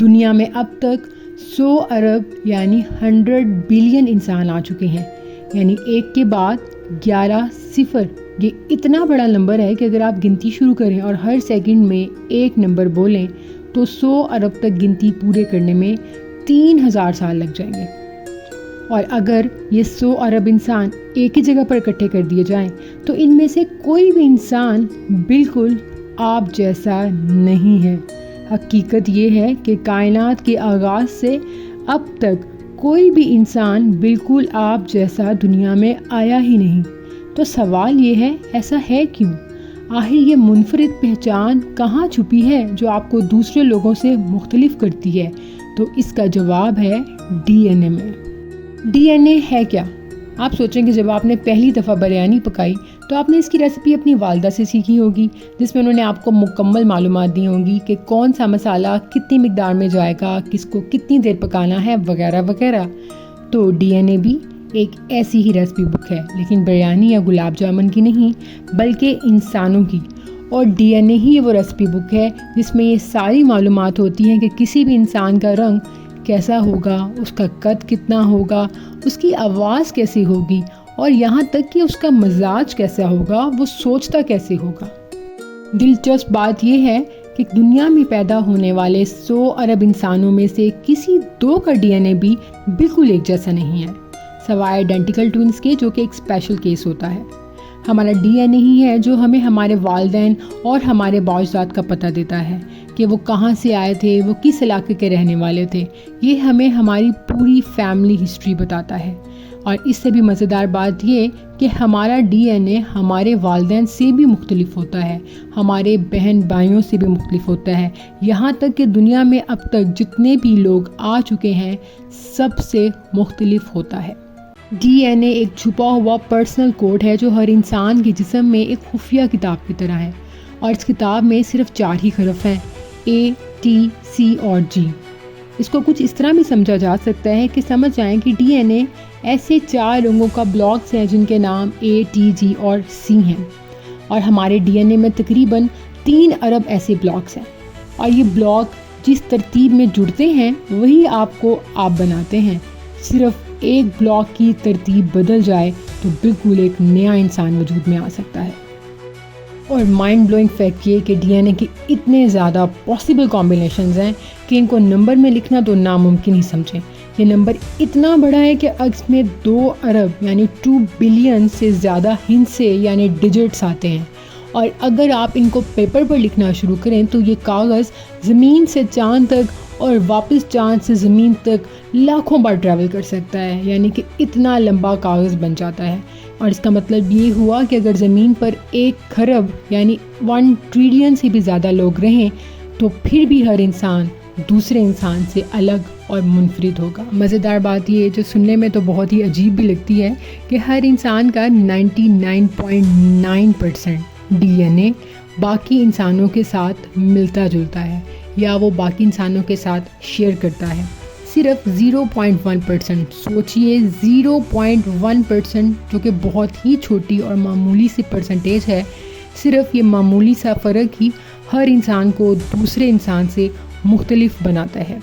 دنیا میں اب تک 100 ارب یعنی 100 بلین انسان آ چکے ہیں، یعنی ایک کے بعد 11 صفر۔ یہ اتنا بڑا نمبر ہے کہ اگر آپ گنتی شروع کریں اور ہر سیکنڈ میں ایک نمبر بولیں تو 100 ارب تک گنتی پورے کرنے میں 3000 سال لگ جائیں گے۔ اور اگر یہ 100 ارب انسان ایک ہی جگہ پر اکٹھے کر دیے جائیں تو ان میں سے کوئی بھی انسان بالکل آپ جیسا نہیں ہے۔ حقیقت یہ ہے کہ کائنات کے آغاز سے اب تک کوئی بھی انسان بالکل آپ جیسا دنیا میں آیا ہی نہیں۔ تو سوال یہ ہے، ایسا ہے کیوں؟ آخر یہ منفرد پہچان کہاں چھپی ہے جو آپ کو دوسرے لوگوں سے مختلف کرتی ہے؟ تو اس کا جواب ہے ڈی این اے میں۔ ڈی این اے ہے کیا؟ آپ سوچیں کہ جب آپ نے پہلی دفعہ بریانی پکائی تو آپ نے اس کی ریسیپی اپنی والدہ سے سیکھی ہوگی، جس میں انہوں نے آپ کو مکمل معلومات دی ہوں گی کہ کون سا مسالہ کتنی مقدار میں جائے گا، کس کو کتنی دیر پکانا ہے، وغیرہ وغیرہ۔ تو ڈی این اے بھی ایک ایسی ہی ریسیپی بک ہے، لیکن بریانی یا گلاب جامن کی نہیں بلکہ انسانوں کی۔ اور ڈی این اے ہی وہ ریسیپی بک ہے جس میں یہ ساری معلومات ہوتی ہیں کہ کسی بھی انسان کا رنگ کیسا ہوگا، اس کا قد کتنا ہوگا، اس کی آواز کیسی ہوگی، اور یہاں تک کہ اس کا مزاج کیسا ہوگا، وہ سوچتا کیسے ہوگا۔ دلچسپ بات یہ ہے کہ دنیا میں پیدا ہونے والے 100 ارب انسانوں میں سے کسی 2 کا ڈی این اے بھی بالکل ایک جیسا نہیں ہے، سوائے آئیڈینٹیکل ٹوئنس کے، جو کہ ایک اسپیشل کیس ہوتا ہے۔ ہمارا ڈی این اے ہی ہے جو ہمیں ہمارے والدین اور ہمارے بااجداد کا پتہ دیتا ہے کہ وہ کہاں سے آئے تھے، وہ کس علاقے کے رہنے والے تھے۔ یہ ہمیں ہماری پوری فیملی ہسٹری بتاتا ہے۔ اور اس سے بھی مزیدار بات یہ کہ ہمارا ڈی این اے ہمارے والدین سے بھی مختلف ہوتا ہے، ہمارے بہن بھائیوں سے بھی مختلف ہوتا ہے، یہاں تک کہ دنیا میں اب تک جتنے بھی لوگ آ چکے ہیں سب سے مختلف ہوتا ہے۔ ڈی این اے ایک چھپا ہوا پرسنل کوڈ ہے جو ہر انسان کے جسم میں ایک خفیہ کتاب کی طرح ہے، اور اس کتاب میں صرف 4 ہی حرف ہیں، اے، ٹی، سی اور جی۔ اس کو کچھ اس طرح بھی سمجھا جا سکتا ہے کہ سمجھ جائیں کہ ڈی این اے ایسے 4 رنگوں کا بلاکس ہیں جن کے نام اے، ٹی، جی اور سی ہیں، اور ہمارے ڈی این اے میں تقریباً 3 ارب ایسے بلاکس ہیں، اور یہ بلاک جس ترتیب میں جڑتے ہیں وہی آپ کو آپ بناتے ہیں۔ صرف ایک بلاک کی ترتیب بدل جائے تو بالکل ایک نیا انسان وجود میں آ سکتا ہے۔ اور مائنڈ بلوئنگ فیکٹ یہ کہ ڈی این اے کے اتنے زیادہ پاسبل کمبینیشنز ہیں کہ ان کو نمبر میں لکھنا تو ناممکن ہی سمجھیں۔ یہ نمبر اتنا بڑا ہے کہ اس میں 2 ارب یعنی 2 بلین سے زیادہ ہندسے یعنی ڈیجٹس آتے ہیں، اور اگر آپ ان کو پیپر پر لکھنا شروع کریں تو یہ کاغذ زمین سے چاند تک اور واپس چاند سے زمین تک لاکھوں بار ٹریول کر سکتا ہے، یعنی کہ اتنا لمبا کاغذ بن جاتا ہے۔ اور اس کا مطلب یہ ہوا کہ اگر زمین پر 1 کھرب یعنی 1 ٹریلین سے بھی زیادہ لوگ رہیں تو پھر بھی ہر انسان دوسرے انسان سے الگ اور منفرد ہوگا۔ مزیدار بات یہ جو سننے میں تو بہت ہی عجیب بھی لگتی ہے کہ ہر انسان کا 99.9% ڈی این اے باقی انسانوں کے ساتھ ملتا جلتا ہے، یا وہ باقی انسانوں کے ساتھ شیئر کرتا ہے۔ صرف 0.1%، سوچئے 0.1%، جو کہ بہت ہی چھوٹی اور معمولی سی پرسنٹیج ہے، صرف یہ معمولی سا فرق ہی ہر انسان کو دوسرے انسان سے مختلف بناتا ہے۔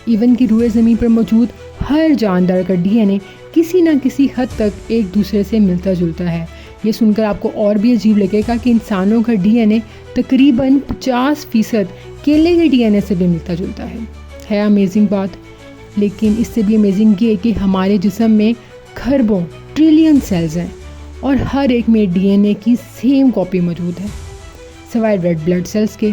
ایون کہ روئے زمین پر موجود ہر جاندار کا ڈی این اے کسی نہ کسی حد تک ایک دوسرے سے ملتا جلتا ہے۔ یہ سن کر آپ کو اور بھی عجیب لگے گا کہ انسانوں کا ڈی این اے تقریباً 50% کیلے کے ڈی این اے سے بھی ملتا جلتا ہے امیزنگ بات۔ لیکن اس سے بھی امیزنگ یہ کہ ہمارے جسم میں کھربوں ٹریلین سیلز ہیں، اور ہر ایک میں ڈی این اے کی سیم کاپی موجود ہے۔ سوائے ریڈ بلڈ سیلز کے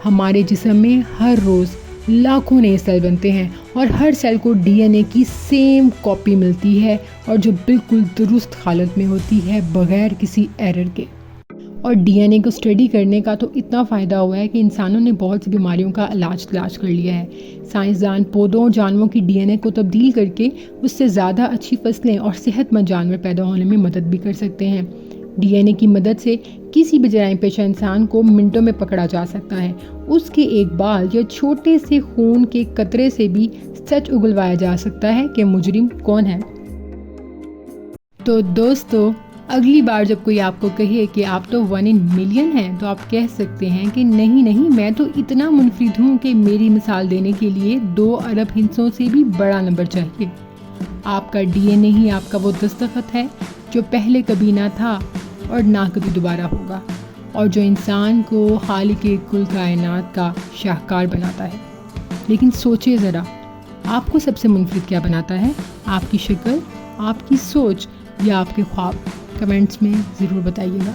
ہمارے جسم میں ہر روز لاکھوں نئے سیل بنتے ہیں، اور ہر سیل کو ڈی این اے کی سیم کاپی ملتی ہے، اور جو بالکل درست حالت میں ہوتی ہے بغیر کسی ایرر کے۔ اور ڈی این اے کو اسٹڈی کرنے کا تو اتنا فائدہ ہوا ہے کہ انسانوں نے بہت سی بیماریوں کا علاج تلاش کر لیا ہے۔ سائنسدان پودوں اور جانوروں کی ڈی این اے کو تبدیل کر کے اس سے زیادہ اچھی فصلیں اور صحت مند جانور پیدا ہونے میں مدد بھی کر سکتے ہیں۔ ڈی این اے کی مدد سے کسی بھی جرائم پیشہ انسان کو منٹوں میں پکڑا جا سکتا ہے۔ اس کے ایک بال یا چھوٹے سے خون کے قطرے سے بھی سچ اگلوایا جا سکتا ہے کہ مجرم کون ہے۔ تو دوستو، اگلی بار جب کوئی آپ کو کہے کہ آپ تو 1 in million ہیں تو آپ کہہ سکتے ہیں کہ نہیں میں تو اتنا منفرد ہوں کہ میری مثال دینے کے لیے 2 ارب ہندسوں سے بھی بڑا نمبر چاہیے۔ آپ کا ڈی این اے ہی آپ کا وہ دستخط ہے جو پہلے کبھی نہ تھا اور نہ کبھی دوبارہ ہوگا، اور جو انسان کو خالق کل کائنات کا شاہکار بناتا ہے۔ لیکن سوچئے ذرا، آپ کو سب سے منفرد کیا بناتا ہے؟ آپ کی شکل، آپ کی سوچ یا آپ کے خواب؟ کمنٹس میں ضرور بتائیے گا۔